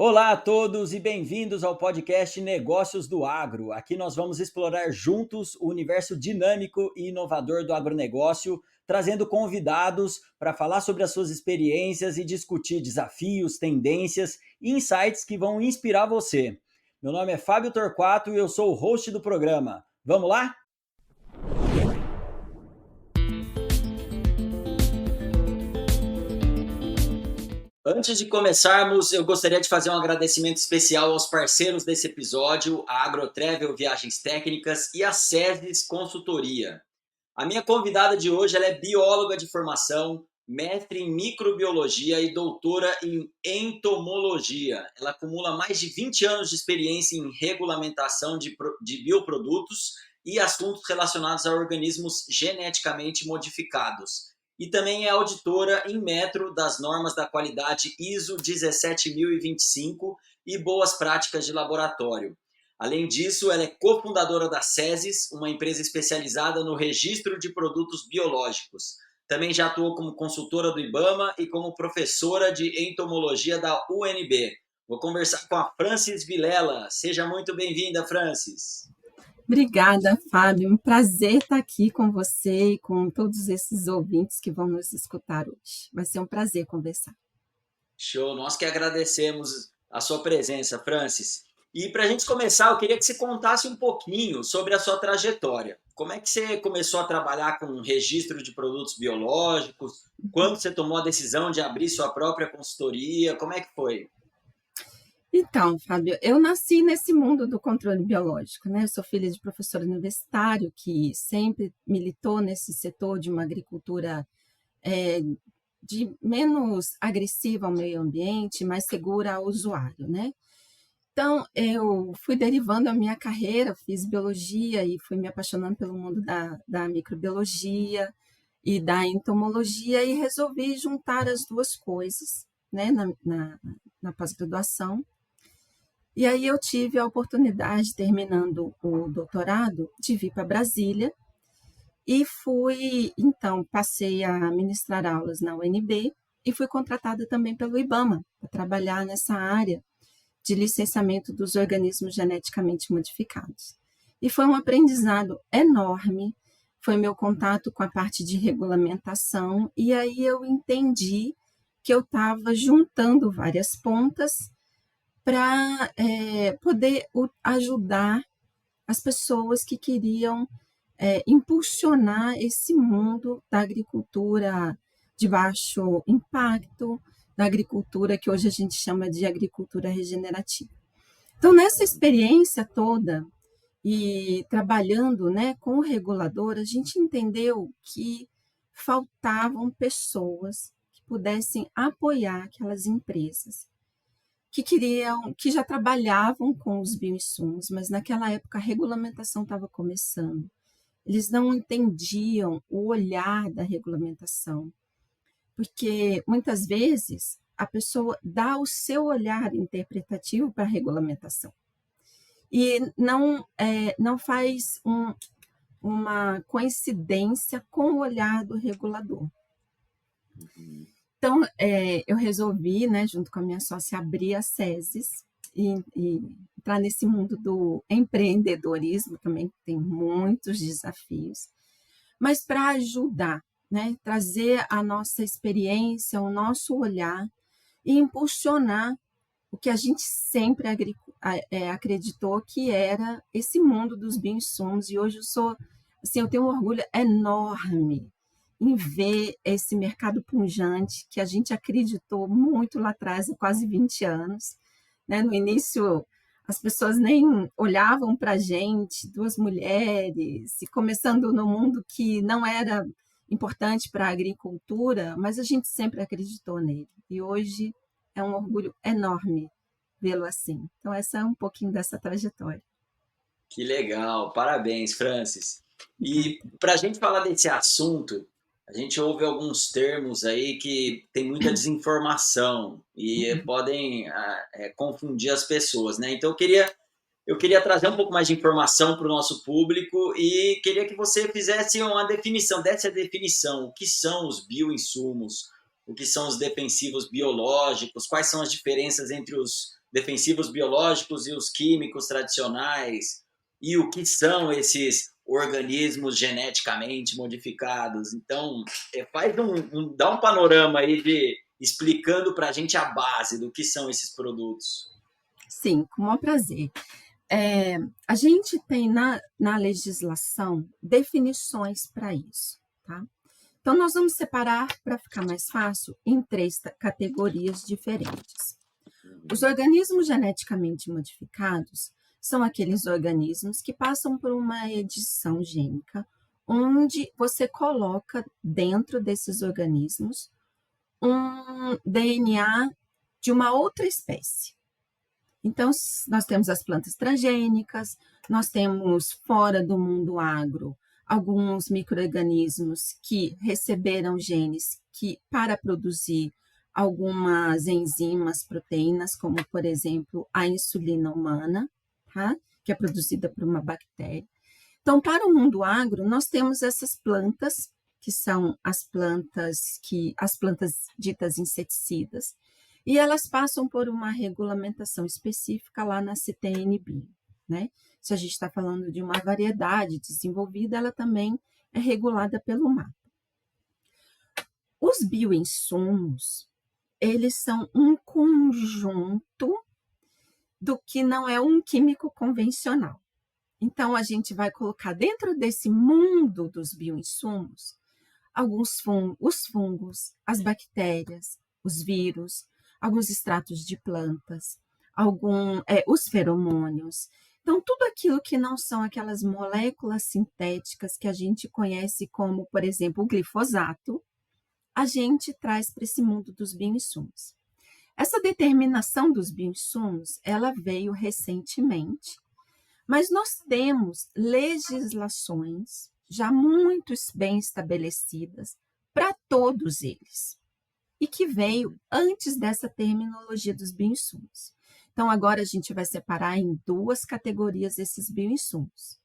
Olá a todos e bem-vindos ao podcast Negócios do Agro. Aqui nós vamos explorar juntos o universo dinâmico e inovador do agronegócio, trazendo convidados para falar sobre as suas experiências e discutir desafios, tendências e insights que vão inspirar você. Meu nome é Fábio Torquato e eu sou o host do programa. Vamos lá? Antes de começarmos, eu gostaria de fazer um agradecimento especial aos parceiros desse episódio, a AgroTravel Viagens Técnicas e a SESDES Consultoria. A minha convidada de hoje ela é bióloga de formação, mestre em microbiologia e doutora em entomologia. Ela acumula mais de 20 anos de experiência em regulamentação de bioprodutos e assuntos relacionados a organismos geneticamente modificados. E também é auditora em metro das normas da qualidade ISO 17025 e boas práticas de laboratório. Além disso, ela é cofundadora da SESES, uma empresa especializada no registro de produtos biológicos. Também já atuou como consultora do IBAMA e como professora de entomologia da UNB. Vou conversar com a Francis Vilela. Seja muito bem-vinda, Francis. Obrigada, Fábio. Um prazer estar aqui com você e com todos esses ouvintes que vão nos escutar hoje. Vai ser um prazer conversar. Show, nós que agradecemos a sua presença, Francis. E para a gente começar, eu queria que você contasse um pouquinho sobre a sua trajetória. Como é que você começou a trabalhar com registro de produtos biológicos? Quando você tomou a decisão de abrir sua própria consultoria? Como é que foi? Então, Fábio, eu nasci nesse mundo do controle biológico, né? Eu sou filha de professor universitário que sempre militou nesse setor de uma agricultura de menos agressiva ao meio ambiente, mais segura ao usuário, né? Então, eu fui derivando a minha carreira, fiz biologia e fui me apaixonando pelo mundo da microbiologia e da entomologia e resolvi juntar as duas coisas, né, na pós-graduação. E aí eu tive a oportunidade, terminando o doutorado, de vir para Brasília e então, passei a ministrar aulas na UNB e fui contratada também pelo IBAMA para trabalhar nessa área de licenciamento dos organismos geneticamente modificados. E foi um aprendizado enorme, foi meu contato com a parte de regulamentação, e aí eu entendi que eu estava juntando várias pontas para poder ajudar as pessoas que queriam impulsionar esse mundo da agricultura de baixo impacto, da agricultura que hoje a gente chama de agricultura regenerativa. Então, nessa experiência toda e trabalhando, né, com o regulador, a gente entendeu que faltavam pessoas que pudessem apoiar aquelas empresas que já trabalhavam com os bioinsumos, mas naquela época a regulamentação estava começando. Eles não entendiam o olhar da regulamentação, porque muitas vezes a pessoa dá o seu olhar interpretativo para a regulamentação e não faz uma coincidência com o olhar do regulador. Então, eu resolvi, né, junto com a minha sócia, abrir a SESES e entrar nesse mundo do empreendedorismo também, que tem muitos desafios, mas para ajudar, né, trazer a nossa experiência, o nosso olhar e impulsionar o que a gente sempre acreditou que era esse mundo dos bioinsumos. E hoje eu tenho um orgulho enorme em ver esse mercado pujante que a gente acreditou muito lá atrás, há quase 20 anos. Né? No início, as pessoas nem olhavam para a gente, duas mulheres, e começando no mundo que não era importante para a agricultura, mas a gente sempre acreditou nele. E hoje é um orgulho enorme vê-lo assim. Então, essa é um pouquinho dessa trajetória. Que legal, parabéns, Francis. E para a gente falar desse assunto, a gente ouve alguns termos aí que tem muita desinformação e podem confundir as pessoas, né? Então eu queria trazer um pouco mais de informação para o nosso público e queria que você fizesse uma definição, desse a definição, o que são os bioinsumos, o que são os defensivos biológicos, quais são as diferenças entre os defensivos biológicos e os químicos tradicionais, e o que são esses organismos geneticamente modificados. Então, dá um panorama aí de explicando para a gente a base do que são esses produtos. Sim, com o maior prazer. É, a gente tem na legislação definições para isso, tá? Então, nós vamos separar, para ficar mais fácil, em três categorias diferentes. Os Uhum. organismos geneticamente modificados são aqueles organismos que passam por uma edição gênica, onde você coloca dentro desses organismos um DNA de uma outra espécie. Então, nós temos as plantas transgênicas, nós temos fora do mundo agro alguns micro-organismos que receberam genes que para produzir algumas enzimas, proteínas, como por exemplo a insulina humana, tá? Que é produzida por uma bactéria. Então, para o mundo agro, nós temos essas plantas que são as plantas ditas inseticidas, e elas passam por uma regulamentação específica lá na CTN-BIO, né? Se a gente está falando de uma variedade desenvolvida, ela também é regulada pelo MAP. Os bioinsumos, eles são um conjunto do que não é um químico convencional. Então, a gente vai colocar dentro desse mundo dos bioinsumos os fungos, as bactérias, os vírus, alguns extratos de plantas, os feromônios. Então, tudo aquilo que não são aquelas moléculas sintéticas que a gente conhece como, por exemplo, o glifosato, a gente traz para esse mundo dos bioinsumos. Essa determinação dos bioinsumos, ela veio recentemente, mas nós temos legislações já muito bem estabelecidas para todos eles, e que veio Uhum. antes dessa terminologia dos bioinsumos. Então, agora a gente vai separar em duas categorias esses bioinsumos.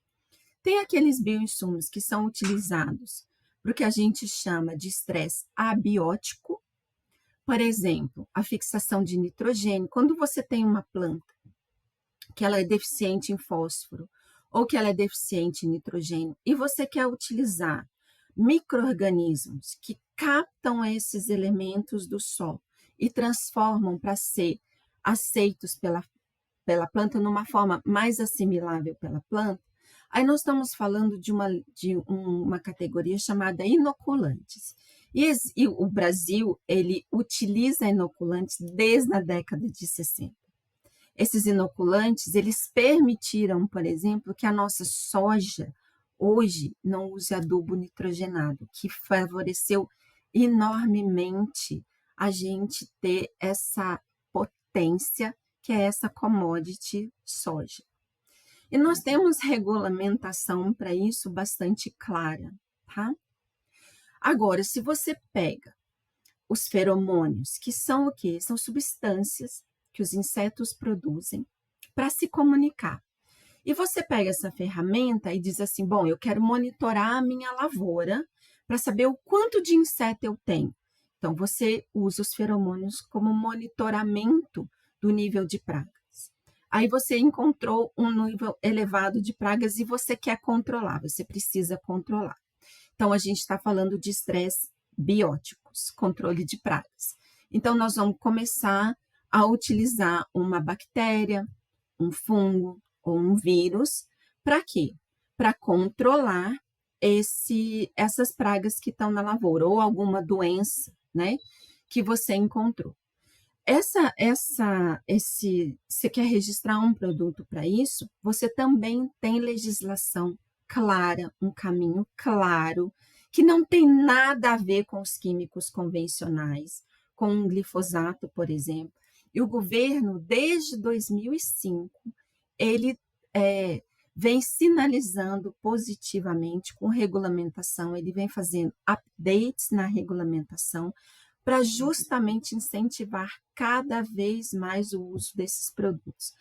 Tem aqueles bioinsumos que são utilizados para o que a gente chama de estresse abiótico, por exemplo, a fixação de nitrogênio. Quando você tem uma planta que ela é deficiente em fósforo ou que ela é deficiente em nitrogênio e você quer utilizar micro-organismos que captam esses elementos do solo e transformam para ser aceitos pela planta numa forma mais assimilável pela planta, aí nós estamos falando de uma categoria chamada inoculantes. E o Brasil, ele utiliza inoculantes desde a década de 60. Esses inoculantes, eles permitiram, por exemplo, que a nossa soja hoje não use adubo nitrogenado, que favoreceu enormemente a gente ter essa potência que é essa commodity soja. E nós Uhum. temos regulamentação para isso bastante clara, tá? Agora, se você pega os feromônios, que são o quê? São substâncias que os insetos produzem para se comunicar. E você pega essa ferramenta e diz assim: bom, eu quero monitorar a minha lavoura para saber o quanto de inseto eu tenho. Então, você usa os feromônios como monitoramento do nível de pragas. Aí você encontrou um nível elevado de pragas e você quer controlar, você precisa controlar. Então, a gente está falando de estresse bióticos, controle de pragas. Então, nós vamos começar a utilizar uma bactéria, um fungo ou um vírus, para quê? Para controlar essas pragas que estão na lavoura, ou alguma doença, né, que você encontrou. Você quer registrar um produto para isso, você também tem legislação clara, um caminho claro, que não tem nada a ver com os químicos convencionais, com o glifosato, por exemplo. E o governo, desde 2005, ele é, vem sinalizando positivamente com regulamentação, ele vem fazendo updates na regulamentação, para justamente incentivar cada vez mais o uso desses produtos.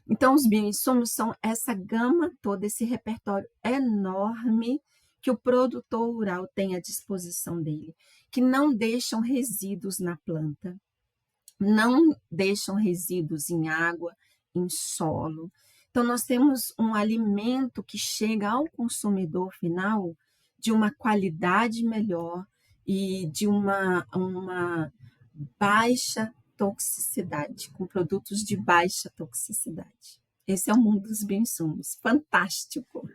Então, os bioinsumos são essa gama toda, esse repertório enorme que o produtor rural tem à disposição dele, que não deixam resíduos na planta, não deixam resíduos em água, em solo. Então, nós temos um alimento que chega ao consumidor final de uma qualidade melhor e de uma baixa toxicidade, com produtos de baixa toxicidade. Esse é o mundo dos bioinsumos. Fantástico!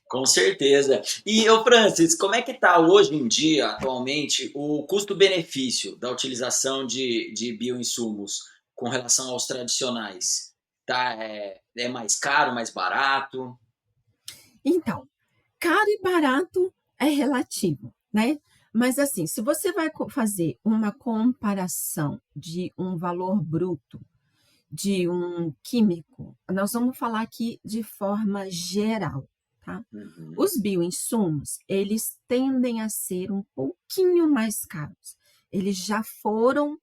Com certeza. E, ô Francis, como é que está hoje em dia, atualmente, o custo-benefício da utilização de bioinsumos com relação aos tradicionais? Tá, é mais caro, mais barato? Então, caro e barato é relativo, né? Mas assim, se você vai fazer uma comparação de um valor bruto de um químico, nós vamos falar aqui de forma geral, tá? Uhum, Os bioinsumos, eles tendem a ser um pouquinho mais caros. Eles já foram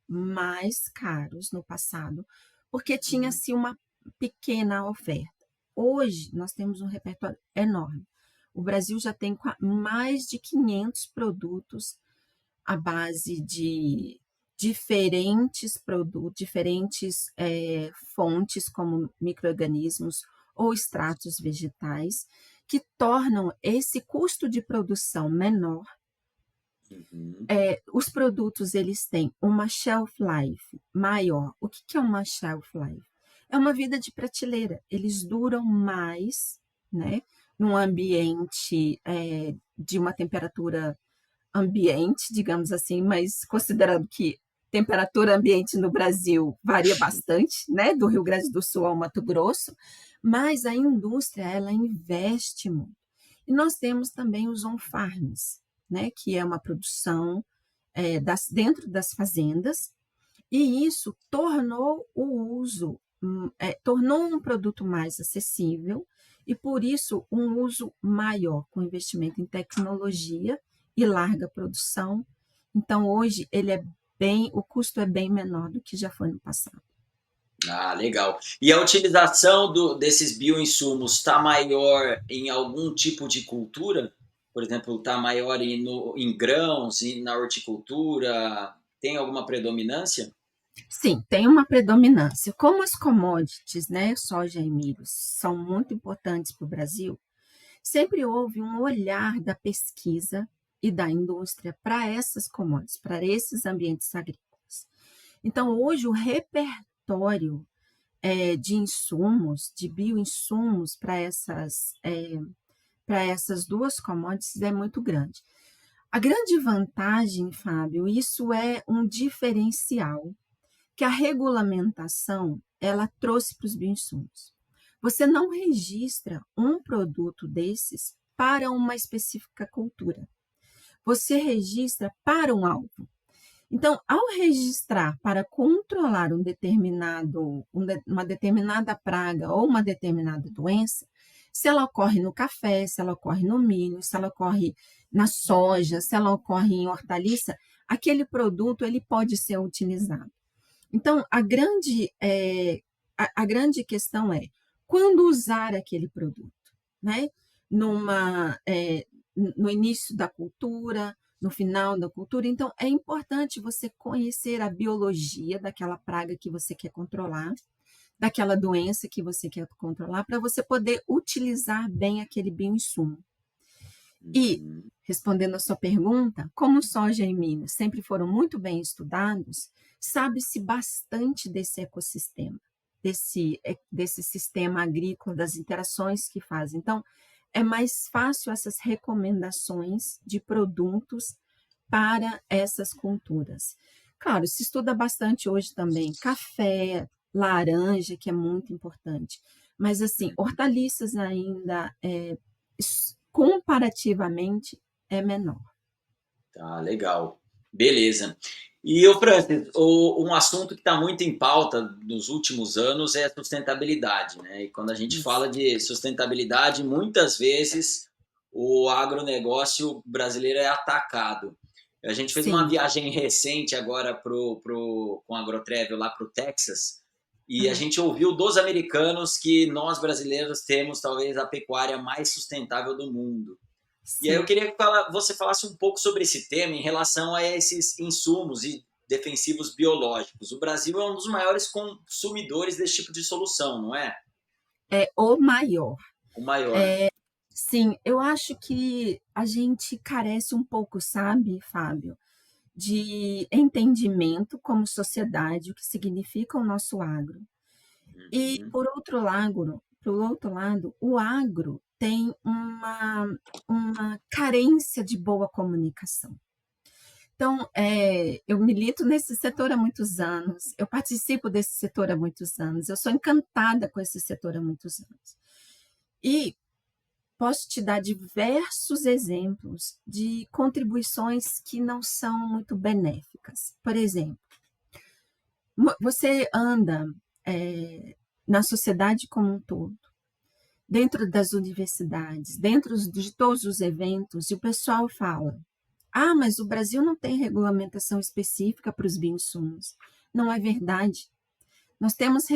mais caros no passado, porque uhum. tinha-se uma pequena oferta. Hoje, nós temos um repertório enorme. O Brasil já tem mais de 500 produtos à base de diferentes produtos, diferentes fontes, como micro-organismos ou extratos vegetais, que tornam esse custo de produção menor. Uhum. Os produtos eles têm uma shelf life maior. O que é uma shelf life? É uma vida de prateleira. Eles duram mais, né? Num ambiente de uma temperatura ambiente, digamos assim, mas considerando que temperatura ambiente no Brasil varia bastante, né? Do Rio Grande do Sul ao Mato Grosso, mas a indústria ela investe muito. E nós temos também os on-farms, né, que é uma produção dentro das fazendas, e isso tornou o uso, tornou um produto mais acessível e, por isso, um uso maior, com investimento em tecnologia e larga produção. Então, hoje, o custo é bem menor do que já foi no passado. Ah, legal. E a utilização desses bioinsumos está maior em algum tipo de cultura? Por exemplo, está maior em grãos, na horticultura? Tem alguma predominância? Sim, tem uma predominância. Como as commodities, né, soja e milho, são muito importantes para o Brasil, sempre houve um olhar da pesquisa e da indústria para essas commodities, para esses ambientes agrícolas. Então, hoje, o repertório de insumos, de bioinsumos para essas duas commodities é muito grande. A grande vantagem, Fábio, isso é um diferencial que a regulamentação ela trouxe para os bioinsumos. Você não registra um produto desses para uma específica cultura. Você registra para um alvo. Então, ao registrar para controlar uma determinada praga ou uma determinada doença, se ela ocorre no café, se ela ocorre no milho, se ela ocorre na soja, se ela ocorre em hortaliça, aquele produto ele pode ser utilizado. Então, a grande questão é quando usar aquele produto, né? No início da cultura, no final da cultura. Então, é importante você conhecer a biologia daquela praga que você quer controlar, daquela doença que você quer controlar, para você poder utilizar bem aquele bioinsumo. E, Uhum. respondendo a sua pergunta, como soja e milho sempre foram muito bem estudados, sabe-se bastante desse ecossistema, desse sistema agrícola, das interações que fazem. Então, é mais fácil essas recomendações de produtos para essas culturas. Claro, se estuda bastante hoje também café, laranja, que é muito importante, mas assim, hortaliças ainda comparativamente é menor. Tá, legal. Beleza. E, ô Francis, um assunto que está muito em pauta nos últimos anos é a sustentabilidade, né? E quando a gente Isso. fala de sustentabilidade, muitas vezes o agronegócio brasileiro é atacado. A gente fez uma Sim. viagem recente agora com a Agrotravel lá para o Texas e a Uhum. gente ouviu dos americanos que nós brasileiros temos talvez a pecuária mais sustentável do mundo. E aí eu Sim. queria que você falasse um pouco sobre esse tema em relação a esses insumos e defensivos biológicos. O Brasil é um dos maiores consumidores desse tipo de solução, não é? É o maior. O maior. Sim, eu acho que a gente carece um pouco, sabe, Fábio, de entendimento como sociedade, o que significa o nosso agro. E, Uhum. por outro lado, o agro tem uma carência de boa comunicação. Então, eu milito nesse setor há muitos anos, eu participo desse setor há muitos anos, eu sou encantada com esse setor há muitos anos. E posso te dar diversos exemplos de contribuições que não são muito benéficas. Por exemplo, você anda na sociedade como um todo, dentro das universidades, dentro de todos os eventos, e o pessoal fala: ah, mas o Brasil não tem regulamentação específica para os bioinsumos. Não é verdade. Nós temos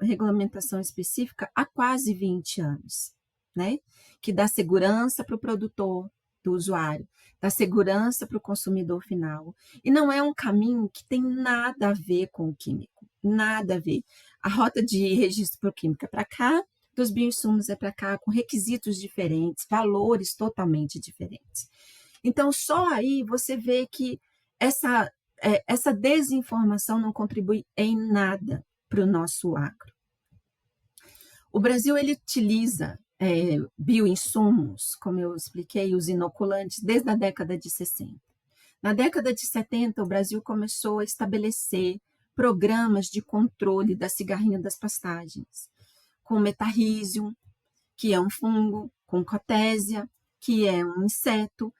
regulamentação específica há quase 20 anos, né? Que dá segurança para o produtor, do usuário, dá segurança para o consumidor final. E não é um caminho que tem nada a ver com o químico, nada a ver. A rota de registro por química é para cá, dos bioinsumos é para cá, com requisitos diferentes, valores totalmente diferentes. Então, só aí você vê que essa desinformação não contribui em nada para o nosso agro. O Brasil ele utiliza bioinsumos, como eu expliquei, os inoculantes, desde a década de 60. Na década de 70, o Brasil começou a estabelecer programas de controle da cigarrinha das pastagens, com metarrísio, que é um fungo, com cotésia, que é um inseto,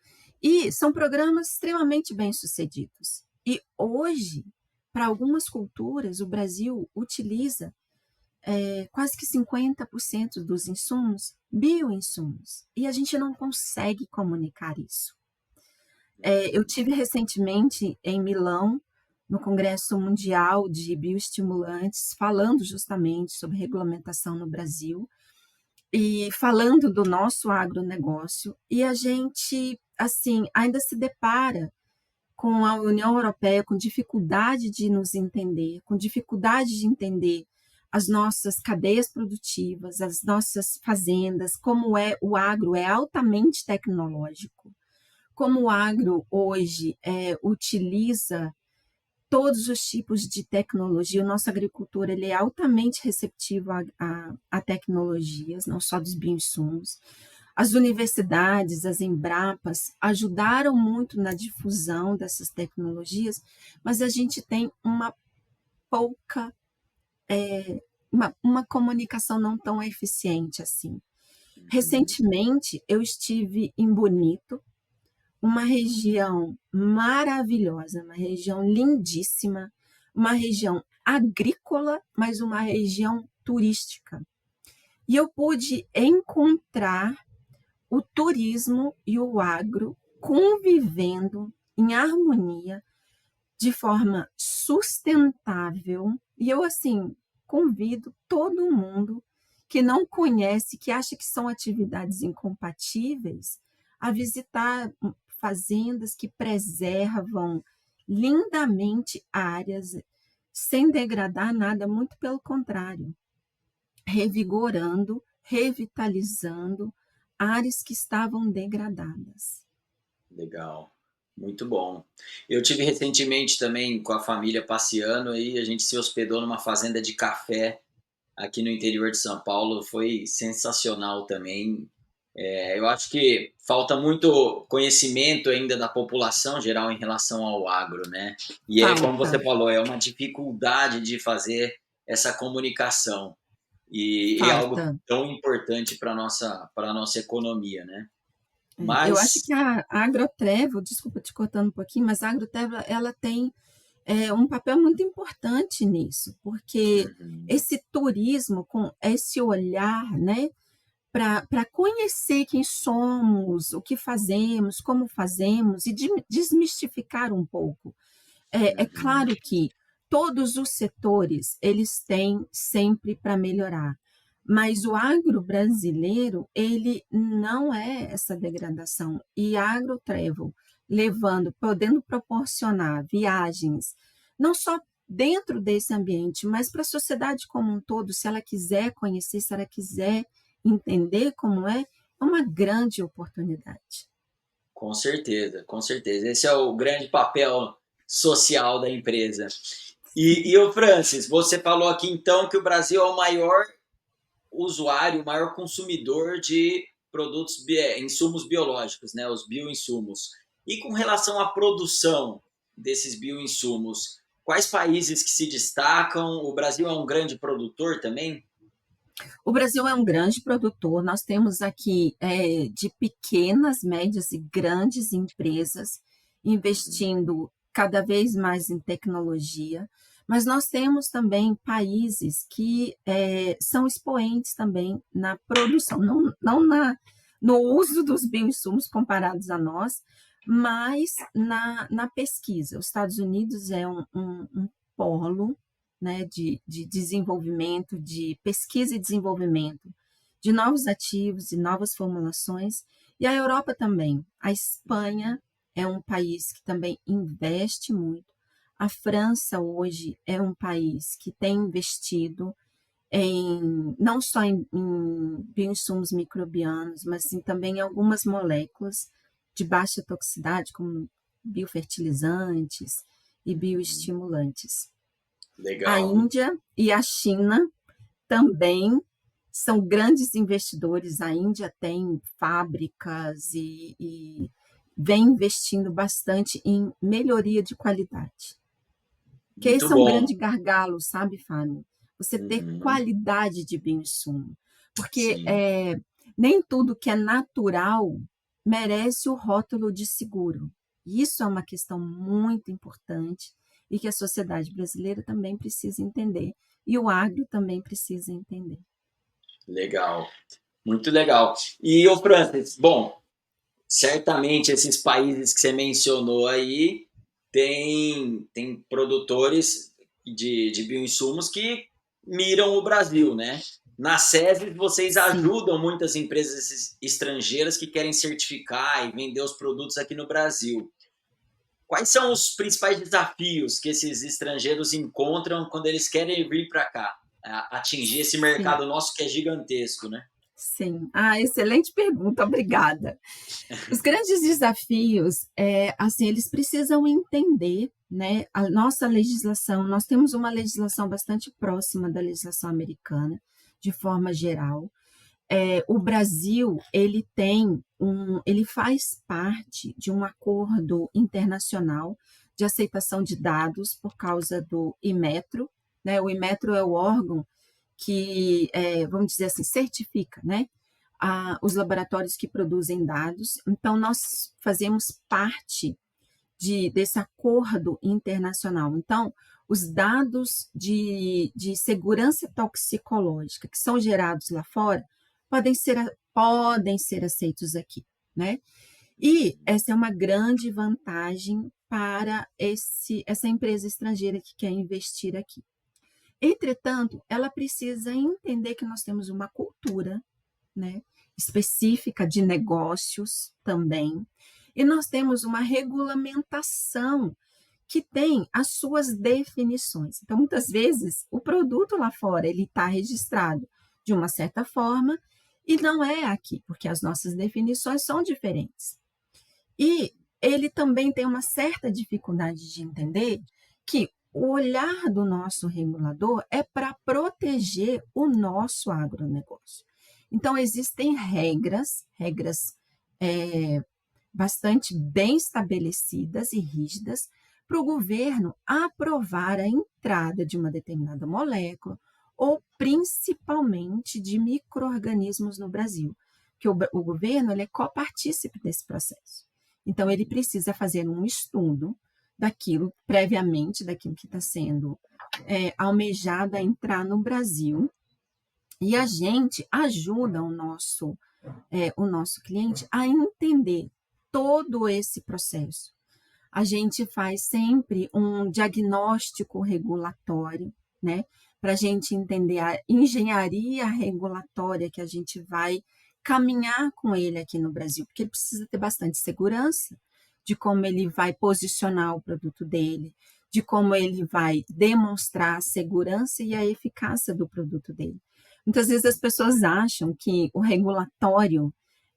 e são programas extremamente bem-sucedidos. E hoje, para algumas culturas, o Brasil utiliza quase que 50% dos insumos, bioinsumos, e a gente não consegue comunicar isso. Eu tive recentemente em Milão, no Congresso Mundial de Bioestimulantes, falando justamente sobre regulamentação no Brasil e falando do nosso agronegócio, e a gente, assim, ainda se depara com a União Europeia com dificuldade de nos entender, com dificuldade de entender as nossas cadeias produtivas, as nossas fazendas, como o agro é altamente tecnológico, como o agro hoje utiliza todos os tipos de tecnologia. O nosso agricultor ele é altamente receptivo a tecnologias, não só dos bioinsumos. As universidades, as Embrapas, ajudaram muito na difusão dessas tecnologias, mas a gente tem uma pouca, uma comunicação não tão eficiente assim. Recentemente, eu estive em Bonito, uma região maravilhosa, uma região lindíssima, uma região agrícola, mas uma região turística. E eu pude encontrar o turismo e o agro convivendo em harmonia, de forma sustentável. E eu, assim, convido todo mundo que não conhece, que acha que são atividades incompatíveis, a visitar fazendas que preservam lindamente áreas, sem degradar nada, muito pelo contrário, revigorando, revitalizando áreas que estavam degradadas. Legal, muito bom. Eu tive recentemente também com a família passeando aí, a gente se hospedou numa fazenda de café aqui no interior de São Paulo, foi sensacional também. Eu acho que falta muito conhecimento ainda da população geral em relação ao agro, né? E é como Falta, você falou, é uma dificuldade de fazer essa comunicação e é algo falta. tão importante para nossa economia, né? Eu acho Mas que a Agrotreva, desculpa te cortando um pouquinho, mas a Agrotreva ela tem um papel muito importante nisso, porque uhum, esse turismo com esse olhar, né, para conhecer quem somos, o que fazemos, como fazemos e desmistificar um pouco. É uhum, claro que todos os setores eles têm sempre para melhorar, mas o agro brasileiro ele não é essa degradação. E a Agrotravel, podendo proporcionar viagens, não só dentro desse ambiente, mas para a sociedade como um todo, se ela quiser conhecer, se ela quiser entender como é uma grande oportunidade. Com certeza, com certeza. Esse é o grande papel social da empresa. E o Francis, você falou aqui então que o Brasil é o maior usuário, o maior consumidor de produtos, insumos biológicos, né, os bioinsumos. E com relação à produção desses bioinsumos, quais países que se destacam? O Brasil é um grande produtor também? O Brasil é um grande produtor, nós temos aqui de pequenas, médias e grandes empresas investindo cada vez mais em tecnologia, mas nós temos também países que são expoentes também na produção, no uso dos bioinsumos comparados a nós, mas na pesquisa. Os Estados Unidos é um polo, né, de desenvolvimento, de pesquisa e desenvolvimento de novos ativos e novas formulações, e a Europa também. A Espanha é um país que também investe muito. A França hoje é um país que tem investido não só em bioinsumos microbianos, mas sim, também em algumas moléculas de baixa toxicidade, como biofertilizantes e bioestimulantes. A Legal. Índia e a China também são grandes investidores. A Índia tem fábricas e vem investindo bastante em melhoria de qualidade. Que Muito esse é um bom. grande gargalo, sabe, Fábio? Você ter Uhum. qualidade de bioinsumo. Porque Sim. nem tudo que é natural merece o rótulo de seguro. Isso é uma questão muito importante e que a sociedade brasileira também precisa entender. E o agro também precisa entender. Legal. Muito legal. E o Francis, bom, certamente esses países que você mencionou aí tem produtores de bioinsumos que miram o Brasil, né? Na SESI, vocês Sim. ajudam muitas empresas estrangeiras que querem certificar e vender os produtos aqui no Brasil. Quais são os principais desafios que esses estrangeiros encontram quando eles querem vir para cá, atingir esse Sim. mercado nosso que é gigantesco, né? Sim. Ah, excelente pergunta, obrigada. Os grandes desafios, assim, eles precisam entender, né, a nossa legislação. Nós temos uma legislação bastante próxima da legislação americana, de forma geral. O Brasil, ele faz parte de um acordo internacional de aceitação de dados por causa do Inmetro, né? O Inmetro é o órgão que, vamos dizer assim, certifica, né, os laboratórios que produzem dados. Então, nós fazemos parte desse acordo internacional. Então, os dados de segurança toxicológica que são gerados lá fora podem ser aceitos aqui, né? E essa é uma grande vantagem para essa empresa estrangeira que quer investir aqui. Entretanto, ela precisa entender que nós temos uma cultura, né, específica de negócios também, e nós temos uma regulamentação que tem as suas definições. Então, muitas vezes, o produto lá fora ele está registrado de uma certa forma e não é aqui, porque as nossas definições são diferentes. E ele também tem uma certa dificuldade de entender que o olhar do nosso regulador é para proteger o nosso agronegócio. Então, existem regras bastante bem estabelecidas e rígidas para o governo aprovar a entrada de uma determinada molécula ou principalmente de micro-organismos no Brasil, que o governo ele é copartícipe desse processo. Então, ele precisa fazer um estudo previamente, daquilo que está sendo almejado a entrar no Brasil, e a gente ajuda o nosso cliente a entender todo esse processo. A gente faz sempre um diagnóstico regulatório, né? Para a gente entender a engenharia regulatória que a gente vai caminhar com ele aqui no Brasil, porque ele precisa ter bastante segurança de como ele vai posicionar o produto dele, de como ele vai demonstrar a segurança e a eficácia do produto dele. Muitas vezes as pessoas acham que o regulatório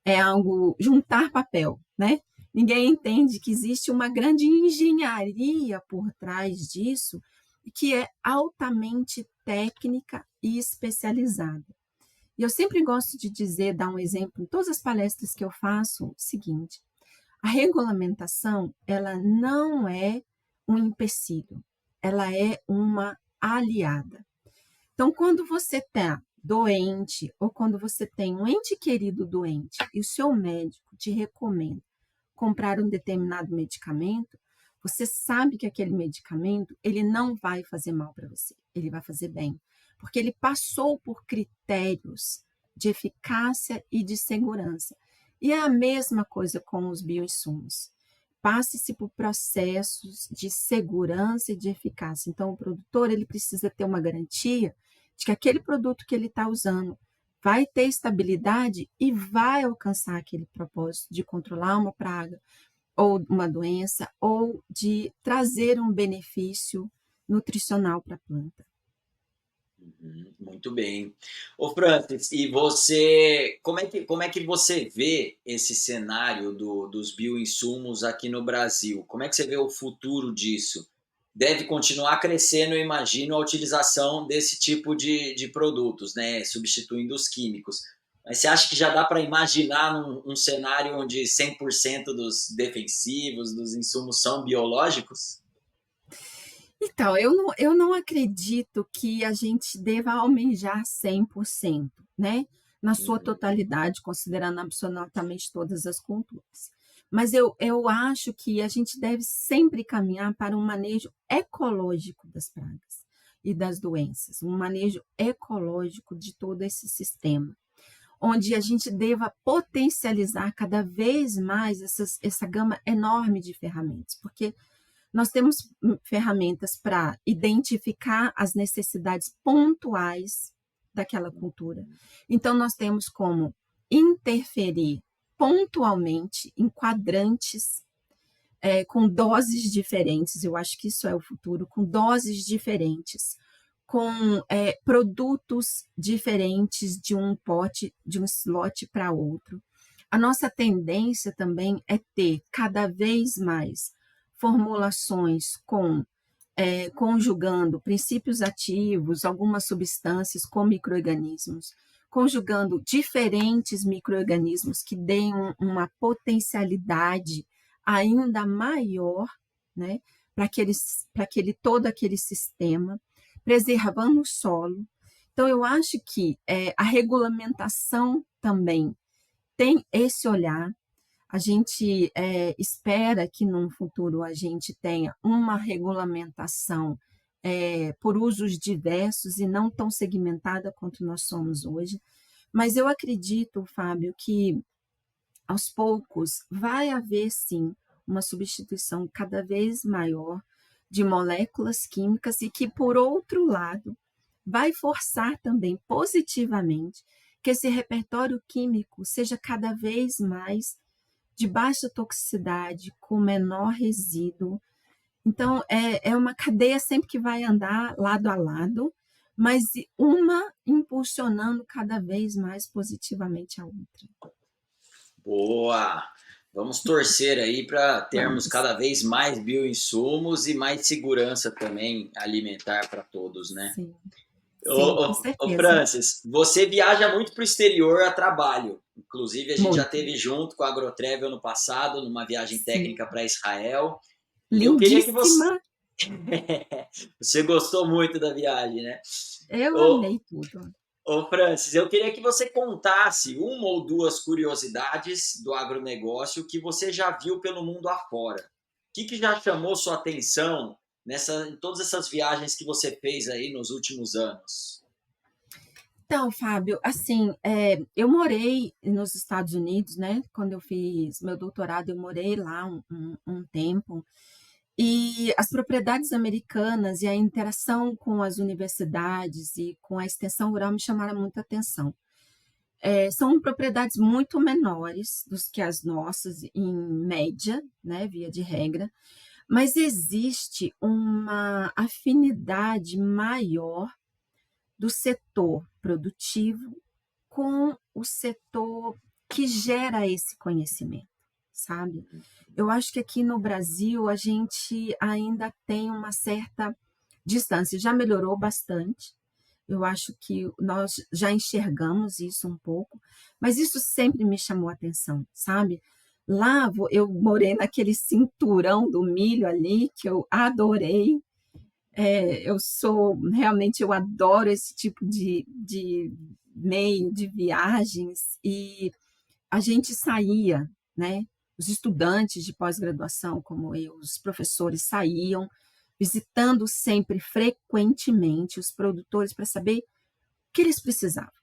é algo juntar papel, né? Ninguém entende que existe uma grande engenharia por trás disso, que é altamente técnica e especializada. E eu sempre gosto de dizer, dar um exemplo, em todas as palestras que eu faço, o seguinte: a regulamentação, ela não é um empecilho, ela é uma aliada. Então, quando você está doente ou quando você tem um ente querido doente e o seu médico te recomenda comprar um determinado medicamento, você sabe que aquele medicamento ele não vai fazer mal para você, ele vai fazer bem, porque ele passou por critérios de eficácia e de segurança. E é a mesma coisa com os bioinsumos. Passe-se por processos de segurança e de eficácia. Então, o produtor ele precisa ter uma garantia de que aquele produto que ele está usando vai ter estabilidade e vai alcançar aquele propósito de controlar uma praga ou uma doença ou de trazer um benefício nutricional para a planta. Muito bem. Ô Francis, e você, como é que você vê esse cenário dos bioinsumos aqui no Brasil? Como é que você vê o futuro disso? Deve continuar crescendo, eu imagino, a utilização desse tipo de produtos, né? Substituindo os químicos. Mas você acha que já dá para imaginar um cenário onde 100% dos defensivos, dos insumos são biológicos? Então, eu não acredito que a gente deva almejar 100%, né? Na sua Uhum, totalidade, considerando absolutamente todas as culturas. Mas eu acho que a gente deve sempre caminhar para um manejo ecológico das pragas e das doenças, um manejo ecológico de todo esse sistema, onde a gente deva potencializar cada vez mais essa gama enorme de ferramentas, porque nós temos ferramentas para identificar as necessidades pontuais daquela cultura. Então, nós temos como interferir pontualmente em quadrantes, com doses diferentes. Eu acho que isso é o futuro, com doses diferentes, com produtos diferentes de um pote, de um slot para outro. A nossa tendência também é ter cada vez mais formulações conjugando princípios ativos, algumas substâncias com micro-organismos, conjugando diferentes micro-organismos que deem uma potencialidade ainda maior, né, para todo aquele sistema, preservando o solo. Então, eu acho que a regulamentação também tem esse olhar. A gente espera que num futuro a gente tenha uma regulamentação por usos diversos e não tão segmentada quanto nós somos hoje. Mas eu acredito, Fábio, que aos poucos vai haver sim uma substituição cada vez maior de moléculas químicas e que, por outro lado, vai forçar também positivamente que esse repertório químico seja cada vez mais de baixa toxicidade, com menor resíduo. Então, é uma cadeia sempre que vai andar lado a lado, mas uma impulsionando cada vez mais positivamente a outra. boa! Vamos torcer aí para termos Vamos. cada vez mais bioinsumos e mais segurança também alimentar para todos, né? Sim, sim, com Ô certeza. Francis, você viaja muito para o exterior a trabalho. Inclusive, a gente já Muito. teve junto com a AgroTravel no passado, numa viagem Sim. técnica para Israel. E eu queria que você. Lindíssima. Você gostou muito da viagem, né? Eu Ô, amei tudo. Ô Francis, eu queria que você contasse uma ou duas curiosidades do agronegócio que você já viu pelo mundo afora. O que já chamou sua atenção em todas essas viagens que você fez aí nos últimos anos? Então, Fábio, assim, eu morei nos Estados Unidos, né? Quando eu fiz meu doutorado, eu morei lá um tempo. E as propriedades americanas e a interação com as universidades e com a extensão rural me chamaram muita atenção. São propriedades muito menores dos que as nossas, em média, né, via de regra, mas existe uma afinidade maior do setor produtivo com o setor que gera esse conhecimento, sabe. Eu acho que aqui no Brasil a gente ainda tem uma certa distância, já melhorou bastante, eu acho que nós já enxergamos isso um pouco, mas isso sempre me chamou a atenção, sabe. Lá eu morei naquele cinturão do milho ali, que eu adorei, eu adoro esse tipo de meio de viagens, e a gente saía, né, os estudantes de pós-graduação como eu, os professores saíam, visitando sempre frequentemente os produtores para saber o que eles precisavam.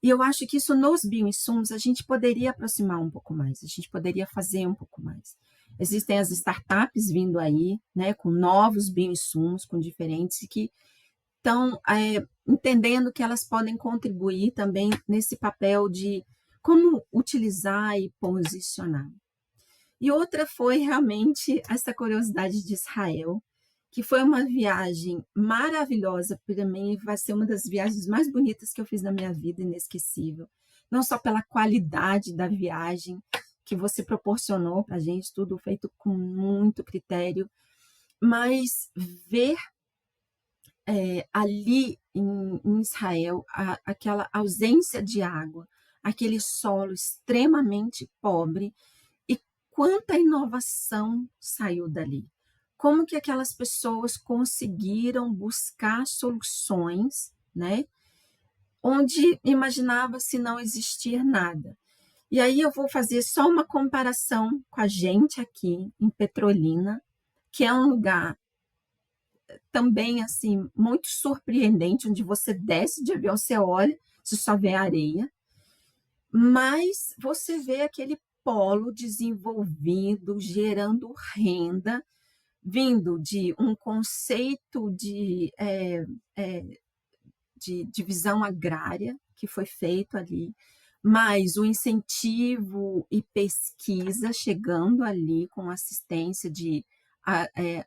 E eu acho que isso nos bioinsumos a gente poderia aproximar um pouco mais, a gente poderia fazer um pouco mais. Existem as startups vindo aí, né, com novos bioinsumos, com diferentes, que estão entendendo que elas podem contribuir também nesse papel de como utilizar e posicionar. E outra foi realmente essa curiosidade de Israel, que foi uma viagem maravilhosa para mim, vai ser uma das viagens mais bonitas que eu fiz na minha vida, inesquecível. Não só pela qualidade da viagem que você proporcionou para a gente, tudo feito com muito critério, mas ver ali em Israel aquela ausência de água, aquele solo extremamente pobre, e quanta inovação saiu dali. Como que aquelas pessoas conseguiram buscar soluções, né, onde imaginava-se não existir nada. E aí eu vou fazer só uma comparação com a gente aqui em Petrolina, que é um lugar também assim muito surpreendente, onde você desce de avião, você olha, você só vê areia, mas você vê aquele polo desenvolvido, gerando renda, vindo de um conceito de divisão agrária que foi feito ali, mas o incentivo e pesquisa chegando ali com assistência de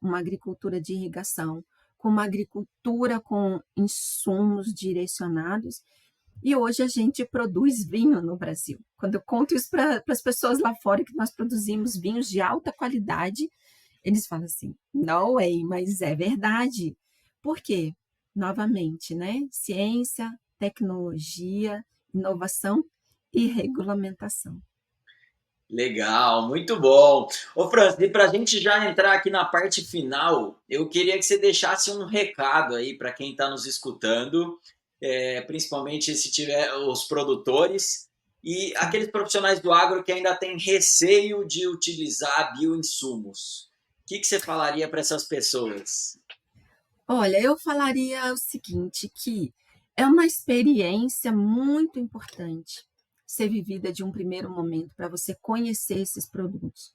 uma agricultura de irrigação, com uma agricultura com insumos direcionados, e hoje a gente produz vinho no Brasil. Quando eu conto isso para as pessoas lá fora, que nós produzimos vinhos de alta qualidade, eles falam assim: "No way", mas é verdade. Por quê? Novamente, né, ciência, tecnologia, inovação e regulamentação. Legal, muito bom. Ô Francis, e para a gente já entrar aqui na parte final, eu queria que você deixasse um recado aí para quem está nos escutando, principalmente se tiver os produtores e Sim. aqueles profissionais do agro que ainda têm receio de utilizar bioinsumos. O que que você falaria para essas pessoas? Olha, eu falaria o seguinte, que é uma experiência muito importante ser vivida de um primeiro momento, para você conhecer esses produtos,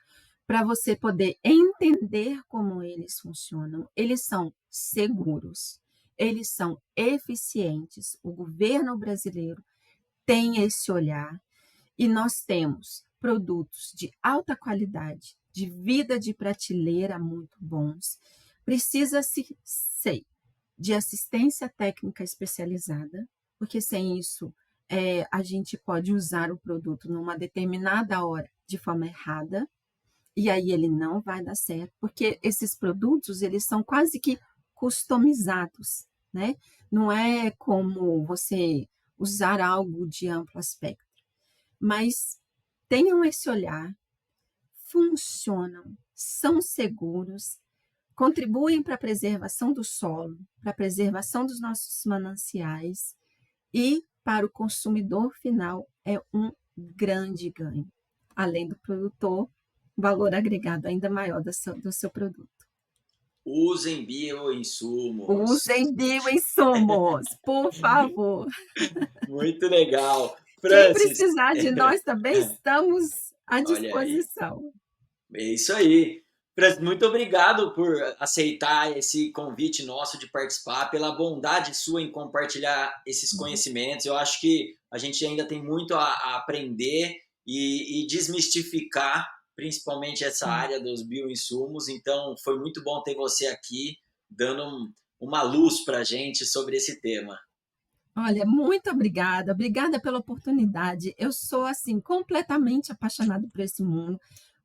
para você poder entender como eles funcionam. Eles são seguros, eles são eficientes. O governo brasileiro tem esse olhar, e nós temos produtos de alta qualidade, de vida de prateleira muito bons. Precisa-se ser de assistência técnica especializada, porque sem isso a gente pode usar o produto numa determinada hora de forma errada, e aí ele não vai dar certo, porque esses produtos eles são quase que customizados, né? Não é como você usar algo de amplo aspecto, mas tenham esse olhar, funcionam, são seguros, contribuem para a preservação do solo, para a preservação dos nossos mananciais, e para o consumidor final é um grande ganho. Além do produtor, valor agregado ainda maior do seu produto. Usem bioinsumos. Usem bioinsumos, por favor. Muito legal. Quem Francis, precisar de nós também estamos à olha aí. disposição. É isso aí. Francis, muito obrigado por aceitar esse convite nosso de participar, pela bondade sua em compartilhar esses Uhum. conhecimentos. Eu acho que a gente ainda tem muito a aprender e desmistificar, principalmente essa Sim. área dos bioinsumos. Então, foi muito bom ter você aqui dando uma luz para a gente sobre esse tema. Olha, muito obrigada, obrigada pela oportunidade. Eu sou, assim, completamente apaixonada por esse mundo.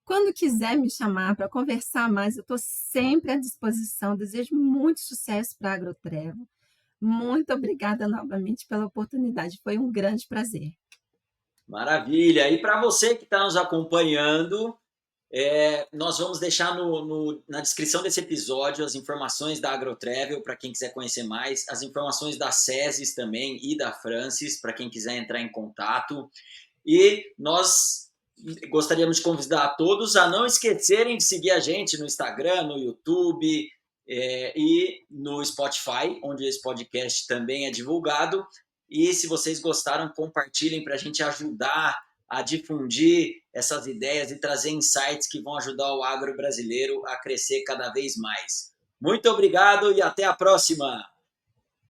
Quando quiser me chamar para conversar mais, eu estou sempre à disposição. Desejo muito sucesso para a Agrotrevo. Muito obrigada novamente pela oportunidade, foi um grande prazer. Maravilha! E para você que está nos acompanhando, nós vamos deixar na descrição desse episódio as informações da AgroTravel para quem quiser conhecer mais, as informações da SESIS também e da Francis para quem quiser entrar em contato. E nós gostaríamos de convidar a todos a não esquecerem de seguir a gente no Instagram, no YouTube e no Spotify, onde esse podcast também é divulgado. E se vocês gostaram, compartilhem para a gente ajudar a difundir essas ideias e trazer insights que vão ajudar o agro brasileiro a crescer cada vez mais. Muito obrigado e até a próxima!